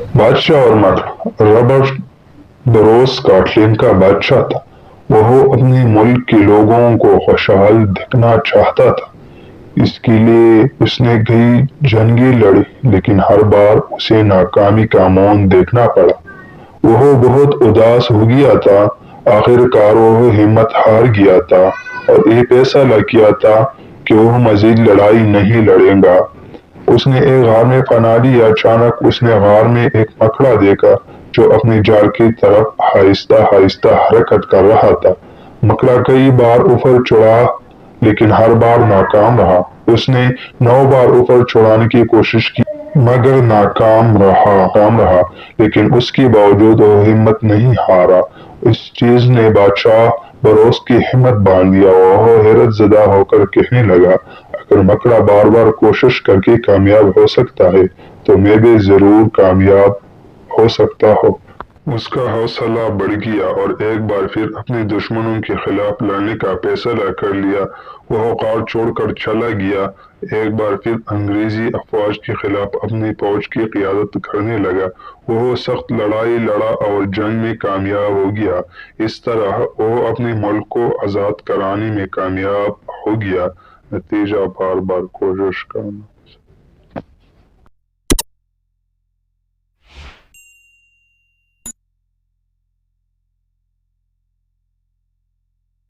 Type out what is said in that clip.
बादशाह और मकर Robert boroughs Scotland का बादशाह था। वह अपने मुल्क के लोगों को खुशहाल दिखना चाहता था। इसके लिए उसने कई जंगें लड़ी, लेकिन हर बार उसे नाकामी का मुंह देखना पड़ा। वह बहुत उदास हो गया था। आखिरकार वह हिम्मत हार गया था और ये फैसला किया था कि वह मजीद लड़ाई नहीं लड़ेगा। उसने एक गार में पनाह ली। अचानक उसने गार में एक मकड़ा देखा जो अपने जाल की तरफ आहिस्ता आहिस्ता हरकत कर रहा था। मकड़ा कई बार ऊपर चढ़ा, लेकिन हर बार नाकाम रहा। उसने 9 बार ऊपर चढ़ाने की कोशिश की, मगर नाकाम रहा। लेकिन उसके बावजूद वो हिम्मत नहीं हारा। इस चीज ने बादशाह बरोस की हिम्मत बांध दिया। वह हैरत ज़दा होकर कहने लगा, अगर मकड़ा बार बार कोशिश करके कामयाब हो सकता है, तो मैं भी जरूर कामयाब हो सकता हूँ। उसका हौसला बढ़ गया और एक बार फिर अपने दुश्मनों के खिलाफ लड़ने का फैसला कर लिया। वह गार छोड़कर चला गया। एक बार फिर अंग्रेजी अफवाज के खिलाफ अपनी फौज की क़ियादत करने लगा। वह सख्त लड़ाई लड़ा और जंग में कामयाब हो गया। इस तरह वह अपने मुल्क को आज़ाद कराने में कामयाब हो गया। नतीजा बार बार कोशिश करना।